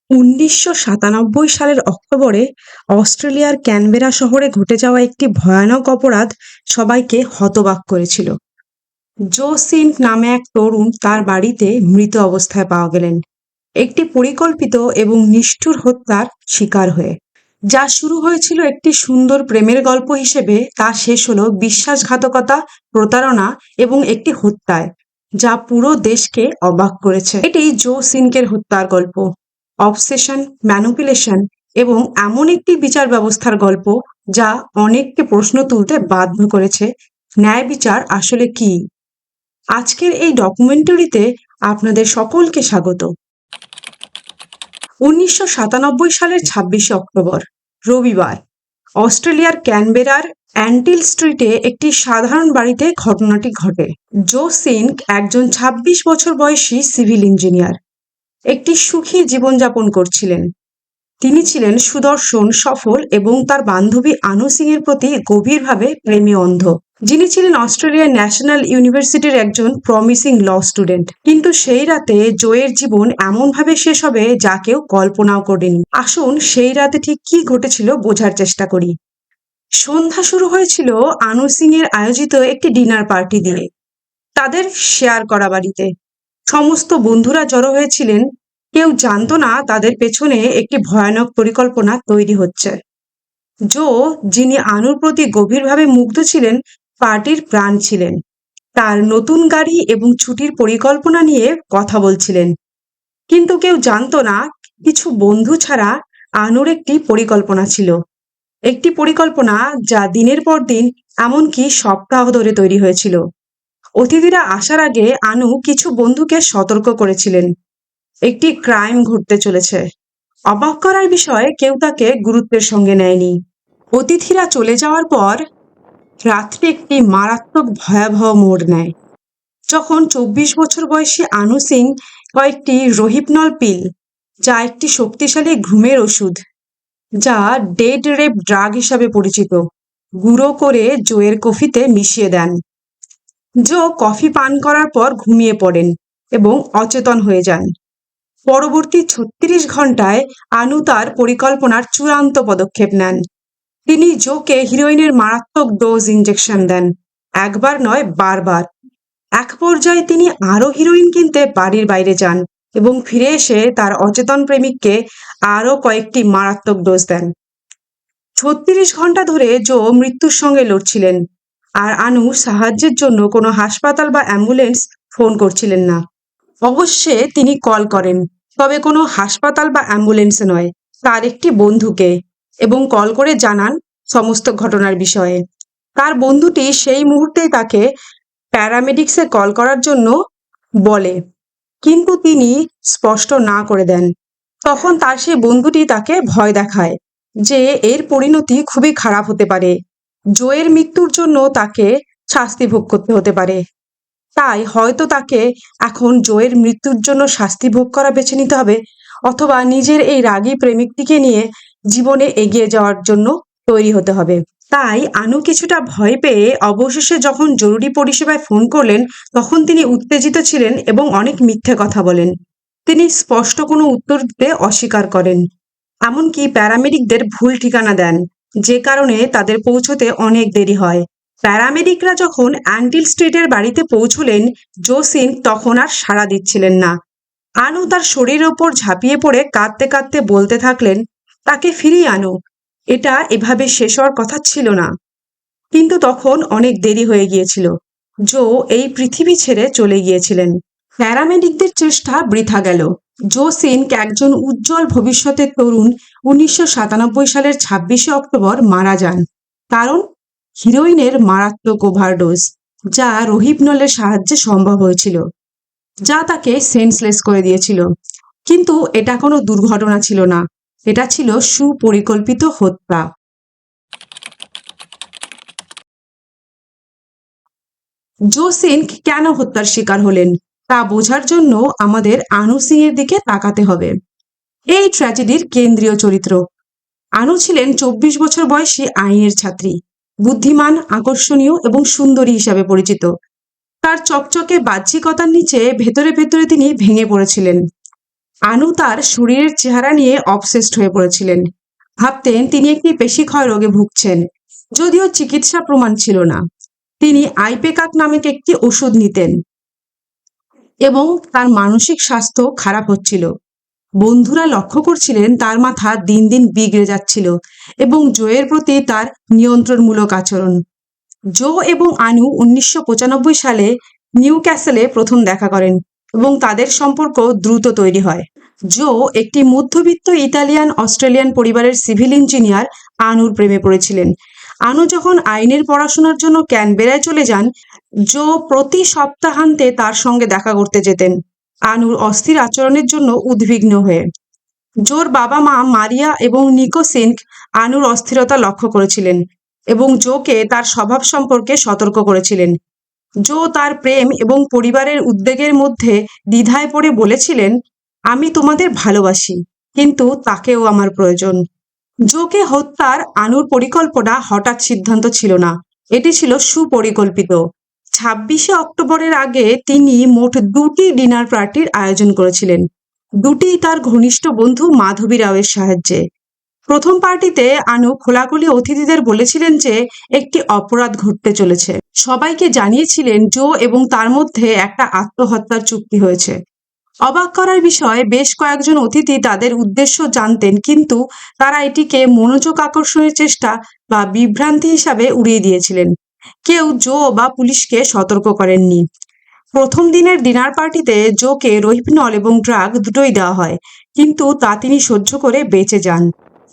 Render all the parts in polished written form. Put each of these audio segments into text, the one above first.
১৯৯৭ সালের অক্টোবরে অস্ট্রেলিয়ার ক্যানবেরা শহরে ঘটে যাওয়া একটি ভয়ানক অপরাধ সবাইকে হতবাক করেছিল। জো সিন্ট নামে এক তরুণ তার বাড়িতে মৃত অবস্থায় পাওয়া গেলেন, একটি পরিকল্পিত এবং নিষ্ঠুর হত্যার শিকার হয়ে। যা শুরু হয়েছিল একটি সুন্দর প্রেমের গল্প হিসেবে, তা শেষ হলো বিশ্বাসঘাতকতা, প্রতারণা এবং একটি হত্যায় যা পুরো দেশকে অবাক করেছে। এটি জো সিনকের হত্যার গল্প, অবসেশন, ম্যানিপুলেশন এবং এমন একটি বিচার ব্যবস্থার গল্প যা অনেককে প্রশ্ন তুলতে বাধ্য করেছে, ন্যায় বিচার আসলে কি। আজকের এই ডকুমেন্টারিতে আপনাদের সকলকে স্বাগত। ১৯৯৭ সালের ২৬শে অক্টোবর, রবিবার, অস্ট্রেলিয়ার ক্যানবেরার অ্যান্টিল স্ট্রিটে একটি সাধারণ বাড়িতে ঘটনাটি ঘটে। জো সিনক একজন ২৬ বছর বয়সী সিভিল ইঞ্জিনিয়ার, একটি সুখী জীবনযাপন করছিলেন। তিনি ছিলেন সুদর্শন, সফল এবং তার বান্ধবী আনু সিং এর প্রতি গভীরভাবে প্রেমে অন্ধ, যিনি ছিলেন অস্ট্রেলিয়ার ন্যাশনাল ইউনিভার্সিটির একজন প্রমিসিং ল স্টুডেন্ট। কিন্তু সেই রাতে জোয়ের জীবন এমনভাবে শেষ হবে যা কেউ কল্পনাও করেনি। আসুন সেই রাতে ঠিক কি ঘটেছিল বোঝার চেষ্টা করি। সন্ধ্যা শুরু হয়েছিল আনু সিং এর আয়োজিত একটি ডিনার পার্টি দিয়ে, তাদের শেয়ার করা বাড়িতে। সমস্ত বন্ধুরা জড়ো হয়েছিলেন। কেউ জানতো না তাদের পেছনে একটি ভয়ানক পরিকল্পনা তৈরি হচ্ছে। জো, যিনি আনুর প্রতি গভীরভাবে মুগ্ধ ছিলেন, পার্টির প্রাণ ছিলেন। তার নতুন গাড়ি এবং ছুটির পরিকল্পনা নিয়ে কথা বলছিলেন। কিন্তু কেউ জানতো না, কিছু বন্ধু ছাড়া আনুর একটি পরিকল্পনা ছিল, একটি পরিকল্পনা যা দিনের পর দিন, এমনকি সপ্তাহ ধরে তৈরি হয়েছিল। অতিথিরা আসার আগে আনু কিছু বন্ধুকে সতর্ক করেছিলেন, একটি ক্রাইম ঘটতে চলেছে। অবাক করার বিষয়ে কেউ তাকে গুরুত্বের সঙ্গে নেয়নি। অতিথিরা চলে যাওয়ার পর রাত্রি একটি মারাত্মক ভয়াবহ মোড় নেয়, যখন ২৪ বছর বয়সী আনু সিং কয়েকটি রোহিপনল পিল, যা একটি শক্তিশালী ঘুমের ওষুধ যা ডেড রেপ ড্রাগ হিসাবে পরিচিত, গুঁড়ো করে জোয়ের কফিতে মিশিয়ে দেন। জো কফি পান করার পর ঘুমিয়ে পড়েন এবং অচেতন হয়ে যান। পরবর্তী ৩৬ ঘন্টায় আনু তার পরিকল্পনার চূড়ান্ত পদক্ষেপ নেন। তিনি জোকে হিরোইনের মারাত্মক ডোজ ইনজেকশন দেন, একবার নয়, বারবার। এক পর্যায়ে তিনি আরও হিরোইন কিনতে বাড়ির বাইরে যান এবং ফিরে এসে তার অচেতন প্রেমিককে আরও কয়েকটি মারাত্মক ডোজ দেন। ৩৬ ঘন্টা ধরে জো মৃত্যুর সঙ্গে লড়ছিলেন, আর আনু সাহায্যের জন্য কোনো হাসপাতাল বা অ্যাম্বুলেন্স ফোন করছিলেন না। অবশ্যই তিনি কল করেন, তবে কোনো হাসপাতাল বা অ্যাম্বুলেন্সে নয়, তার একটি বন্ধুকে, এবং কল করে জানান সমস্ত ঘটনার বিষয়ে। তার বন্ধুটি সেই মুহূর্তেই তাকে প্যারামেডিক্সে কল করার জন্য বলে, কিন্তু তিনি স্পষ্ট না করে দেন। তখন তার সেই বন্ধুটি তাকে ভয় দেখায় যে এর পরিণতি খুবই খারাপ হতে পারে, জোয়ের মৃত্যুর জন্য তাকে শাস্তি ভোগ করতে হতে পারে। তাই হয়তো তাকে এখন জোয়ের মৃত্যুর জন্য শাস্তি ভোগ করা বেছে নিতে হবে, অথবা নিজের এই রাগী প্রেমিকটিকে নিয়ে জীবনে এগিয়ে যাওয়ার জন্য তৈরি হতে হবে। তাই আনু কিছুটা ভয় পেয়ে অবশেষে যখন জরুরি পরিষেবায় ফোন করলেন, তখন তিনি উত্তেজিত ছিলেন এবং অনেক মিথ্যে কথা বলেন। তিনি স্পষ্ট কোনো উত্তর দিতে অস্বীকার করেন, এমনকি প্যারামেডিকদের ভুল ঠিকানা দেন, যে কারণে তাদের পৌঁছতে অনেক দেরি হয়। প্যারামেডিকরা যখন অ্যান্টিল স্ট্রিটের বাড়িতে পৌঁছলেন, জো সিন তখন আর সাড়া দিচ্ছিলেন না। আনু তার শরীরের ওপর ঝাঁপিয়ে পড়ে কাঁদতে কাঁদতে বলতে থাকলেন, তাকে ফিরিয়ে আনো, এটা এভাবে শেষ হওয়ার কথা ছিল না। কিন্তু তখন অনেক দেরি হয়ে গিয়েছিল। জো এই পৃথিবী ছেড়ে চলে গিয়েছিলেন। প্যারামেডিকদের চেষ্টা বৃথা গেল। জো সিনক, একজন উজ্জ্বল ভবিষ্যতের তরুণ, ১৯৯৭ সালের ২৬শে অক্টোবর মারা যান, কারণ হিরোইনের মারাত্মক ওভারডোজ, যা রোহিপনলের সাহায্যে সম্ভব হয়েছিল, যা তাকে সেন্সলেস করে দিয়েছিল। কিন্তু এটা কোনো দুর্ঘটনা ছিল না, এটা ছিল সুপরিকল্পিত হত্যা। জো সিনক কেন হত্যার শিকার হলেন তা বোঝার জন্য আমাদের আনু সিং এর দিকে তাকাতে হবে। এই ট্র্যাজেডির কেন্দ্রীয় চরিত্র। আনু ছিলেন ২৪ বছর বয়সী আইনের ছাত্রী, বুদ্ধিমান, আকর্ষণীয় এবং সুন্দরী হিসাবে পরিচিত। তার চকচকে বাহ্যিকতার নিচে ভেতরে ভেতরে তিনি ভেঙে পড়েছিলেন। আনু তার শরীরের চেহারা নিয়ে অবসেসড হয়ে পড়েছিলেন। ভাবতেন তিনি একটি পেশিক্ষয় রোগে ভুগছেন, যদিও চিকিৎসা প্রমাণ ছিল না। তিনি আইপেকাক নামক একটি ওষুধ নিতেন এবং তার মানসিক স্বাস্থ্য খারাপ হচ্ছিল। বন্ধুরা লক্ষ্য করছিলেন তার মাথা দিন দিন বিগড়ে যাচ্ছিল এবং জোয়ের প্রতি তার নিয়ন্ত্রণমূলক আচরণ। জো এবং আনু 1995 সালে নিউ ক্যাসেলে প্রথম দেখা করেন এবং তাদের সম্পর্ক দ্রুত তৈরি হয়। জো একটি মধ্যবিত্ত ইতালিয়ান অস্ট্রেলিয়ান পরিবারের সিভিল ইঞ্জিনিয়ার আনুর প্রেমে পড়েছিলেন। আনু যখন আইনের পড়াশোনার জন্য ক্যানবেরায় চলে যান, জো প্রতি সপ্তাহান্তে তার সঙ্গে দেখা করতে যেতেন, আনুর অস্থির আচরণের জন্য উদ্বিগ্ন হয়ে। জোর বাবা মা মারিয়া এবং নিকো সিনক আনুর অস্থিরতা লক্ষ্য করেছিলেন এবং জোকে তার স্বভাব সম্পর্কে সতর্ক করেছিলেন। জো তার প্রেম এবং পরিবারের উদ্বেগের মধ্যে দ্বিধায় পড়ে বলেছিলেন, আমি তোমাদের ভালোবাসি, কিন্তু তাকেও আমার প্রয়োজন। জোকে হত্যার আনুর পরিকল্পনা হঠাৎ সিদ্ধান্ত ছিল না, এটি ছিল সুপরিকল্পিত। 26শে অক্টোবরের আগে তিনি মোট 2টি ডিনার পার্টির আয়োজন করেছিলেন, দুটি তার ঘনিষ্ঠ বন্ধু মাধবী রাওয়ের সাহায্যে। প্রথম পার্টিতে আনু খোলাখুলি অতিথিদের বলেছিলেন যে একটি অপরাধ ঘটতে চলেছে। সবাইকে জানিয়েছিলেন জো এবং তার মধ্যে একটা আত্মহত্যার চুক্তি হয়েছে। অবাক করার বিষয়, বেশ কয়েকজন অতিথি তাদের উদ্দেশ্য জানতেন, কিন্তু তারা এটিকে মনোযোগ আকর্ষণের চেষ্টা বা বিভ্রান্তি হিসাবে উড়িয়ে দিয়েছিলেন। কেউ জো বা পুলিশকে সতর্ক করেননি। প্রথম দিনের ডিনার পার্টিতে জোকে রোহিপনল এবং ড্রাগ দুটোই দেওয়া হয়, কিন্তু তা তিনি সহ্য করে বেঁচে যান।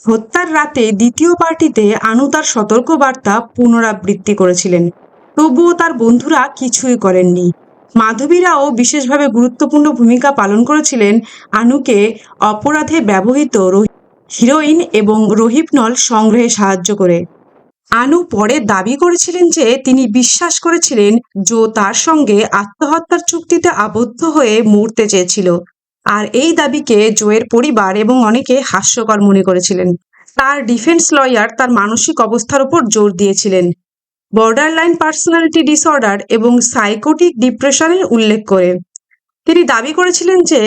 হত্যার রাতে দ্বিতীয় পার্টিতে আনু তার সতর্কবার্তা পুনরাবৃত্তি করেছিলেন, তবুও তার বন্ধুরা কিছুই করেননি। মাধবীরাও বিশেষভাবে গুরুত্বপূর্ণ ভূমিকা পালন করেছিলেন, আনুকে অপরাধে ব্যবহৃত হিরোইন এবং রোহিপনল সংগ্রহে সাহায্য করে। আনু পরে দাবি করেছিলেন যে তিনি বিশ্বাস করেছিলেন জো তার সঙ্গে আত্মহত্যার চুক্তিতে আবদ্ধ হয়ে মরতে চেয়েছিল, আর এই দাবিকে জোয়ের পরিবার এবং অনেকে হাস্যকর মনে করেছিলেন। তার ডিফেন্স লয়ার তার মানসিক অবস্থার উপর জোর দিয়েছিলেন, বর্ডারলাইন পার্সোনালিটি ডিসঅর্ডার এবং সাইকোটিক ডিপ্রেশনের উল্লেখ করে। তিনি দাবি করেছিলেন যে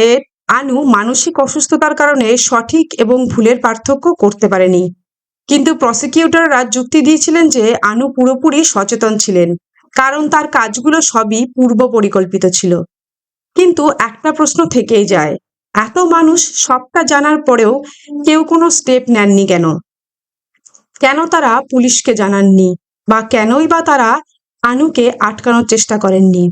আনু মানসিক অসুস্থতার কারণে সঠিক এবং ভুলের পার্থক্য করতে পারেনি, কিন্তু প্রসিকিউটররা যুক্তি দিয়েছিলেন যে আনু পুরোপুরি সচেতন ছিলেন, কারণ তার কাজগুলো সবই পূর্ব পরিকল্পিত ছিল। কিন্তু একটা প্রশ্ন থেকেই যায়, এত মানুষ সবটা জানার পরেও কেউ কোনো স্টেপ নেননি কেন? কেন তারা পুলিশকে জানাননি, বা কেনই বা তারা আনুকে আটকানোর চেষ্টা করেননি?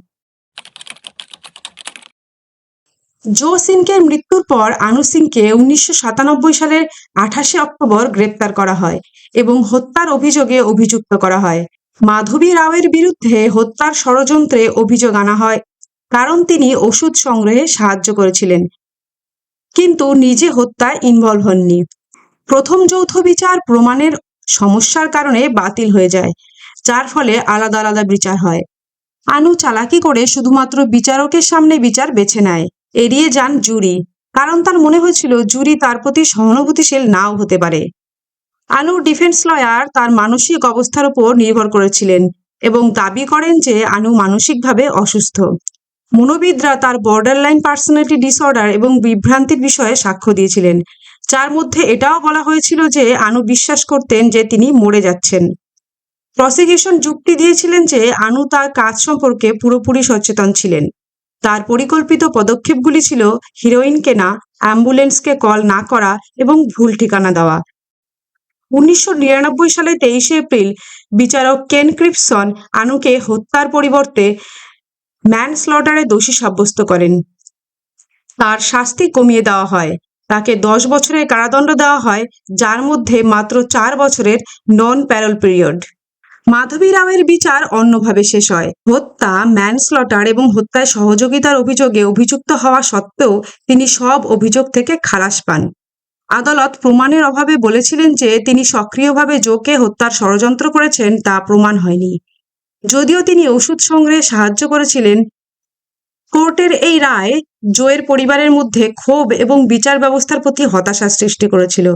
জো সিনকের মৃত্যুর পর আনু সিংকে 1997 সালের 28শে অক্টোবর গ্রেপ্তার করা হয় এবং হত্যার অভিযোগে অভিযুক্ত করা হয়। মাধবী রাওয়ের বিরুদ্ধে হত্যার ষড়যন্ত্রে অভিযোগ আনা হয়, কারণ তিনি ওষুধ সংগ্রহে সাহায্য করেছিলেন, কিন্তু নিজে হত্যায় ইনভলভ হননি। প্রথম যৌথ বিচার প্রমাণের সমস্যার কারণে বাতিল হয়ে যায়, যার ফলে আলাদা আলাদা বিচার হয়। আনু চালাকি করে শুধুমাত্র বিচারকের সামনে বিচার বেছে নেয়, এড়িয়ে যান জুরি, কারণ তার মনে হয়েছিল জুরি তার প্রতি সহানুভূতিশীল নাও হতে পারে। আনুর ডিফেন্স লয়ার তার মানসিক অবস্থার উপর নির্ভর করেছিলেন এবং দাবি করেন যে আনু মানসিকভাবে অসুস্থ। মনোবিদরা তার বর্ডারলাইন পার্সোনালিটি ডিসঅর্ডার এবং বিভ্রান্তির বিষয়ে সাক্ষ্য দিয়েছিলেন, যার মধ্যে এটাও বলা হয়েছিল যে আনু বিশ্বাস করতেন যে তিনি মরে যাচ্ছেন। প্রসিকিউশন যুক্তি দিয়েছিলেন যে আনু তার কাজ সম্পর্কে পুরোপুরি সচেতন ছিলেন। তার পরিকল্পিত পদক্ষেপগুলি ছিল হিরোইন কেনা, অ্যাম্বুলেন্সকে কল না করা এবং ভুল ঠিকানা দেওয়া। 1999 সালে 23শে এপ্রিল বিচারক কেন ক্রিপসন আনুকে হত্যার পরিবর্তে ম্যানস্লটারে দোষী সাব্যস্ত করেন। তার শাস্তি কমিয়ে দেওয়া হয়, তাকে 10 বছরের কারাদণ্ড দেওয়া হয়, যার মধ্যে মাত্র 4 বছরের নন প্যারোল পিরিয়ড। মাধবী রাওয়ের বিচার অন্যভাবে শেষ হয়। হত্যা, ম্যানস্লটার এবং হত্যায় সহযোগিতার অভিযোগে অভিযুক্ত হওয়া সত্ত্বেও তিনি সব অভিযোগ থেকে খালাস পান। আদালত প্রমাণের অভাবে বলেছিলেন যে তিনি সক্রিয়ভাবে জোকে হত্যার ষড়যন্ত্র করেছেন তা প্রমাণ হয়নি, যদিও তিনি ওষুধ সংগ্রহে সাহায্য করেছিলেন। কোর্টের এই রায় জোয়ের পরিবারের মধ্যে ক্ষোভ এবং বিচার ব্যবস্থার প্রতি হতাশা সৃষ্টি করেছিল।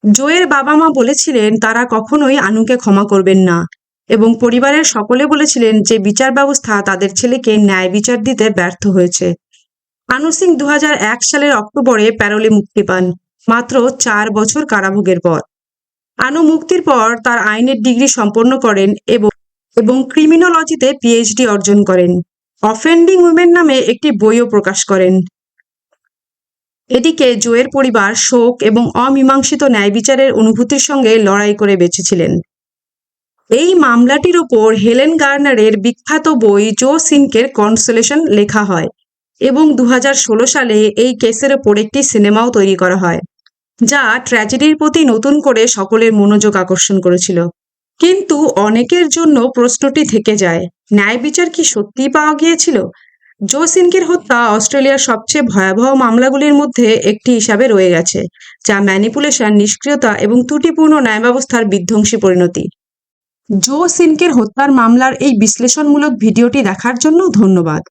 জোয়ের বাবা মা বলেছিলেন তারা কখনোই আনুকে ক্ষমা করবেন না, এবং পরিবারের সকলে বলেছিলেন যে বিচার ব্যবস্থা তাদের ছেলেকে ন্যায় বিচার দিতে ব্যর্থ হয়েছে। আনু সিং 2001 সালের অক্টোবরে প্যারোলে মুক্তি পান, মাত্র 4 বছর কারাভোগের পর। আনু মুক্তির পর তার আইনের ডিগ্রি সম্পন্ন করেন এবং ক্রিমিনোলজিতে পিএইচডি অর্জন করেন। অফেন্ডিং উইমেন নামে একটি বইও প্রকাশ করেন। এদিকে জোয়ের পরিবার শোক এবং অমীমাংসিত ন্যায়বিচারের অনুভূতির সঙ্গে লড়াই করে বেঁচেছিলেন। এই মামলাটির উপর হেলেন গার্নারের বিখ্যাত বই জো সিনকের কনসোলেশন লেখা হয় এবং 2016 সালে এই কেসের ওপর একটি সিনেমাও তৈরি করা হয়, যা ট্র্যাজেডির প্রতি নতুন করে সকলের মনোযোগ আকর্ষণ করেছিল। কিন্তু অনেকের জন্য প্রশ্নটি থেকে যায়, ন্যায় বিচার কি সত্যিই পাওয়া গিয়েছিল? জো সিনকের হত্যা অস্ট্রেলিয়ার সবচেয়ে ভয়াবহ মামলাগুলির মধ্যে একটি হিসাবে রয়ে গেছে, যা ম্যানিপুলেশন, নিষ্ক্রিয়তা এবং ত্রুটিপূর্ণ ন্যায় ব্যবস্থার বিধ্বংসী পরিণতি। জো সিনকের হত্যার মামলার এই বিশ্লেষণমূলক ভিডিওটি দেখার জন্য ধন্যবাদ।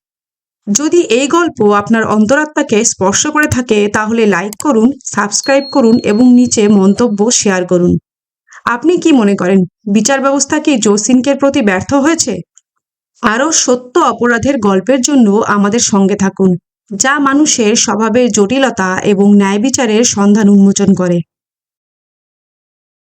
যদি এই গল্প আপনার অন্তরাত্মাকে স্পর্শ করে থাকে তাহলে লাইক করুন, সাবস্ক্রাইব করুন এবং নিচে মন্তব্য শেয়ার করুন। আপনি কি মনে করেন, বিচার ব্যবস্থা কি জো সিনকের প্রতি ব্যর্থ হয়েছে? আরও সত্য অপরাধের গল্পের জন্য আমাদের সঙ্গে থাকুন, যা মানুষের স্বভাবের জটিলতা এবং ন্যায় বিচারের সন্ধান উন্মোচন করে।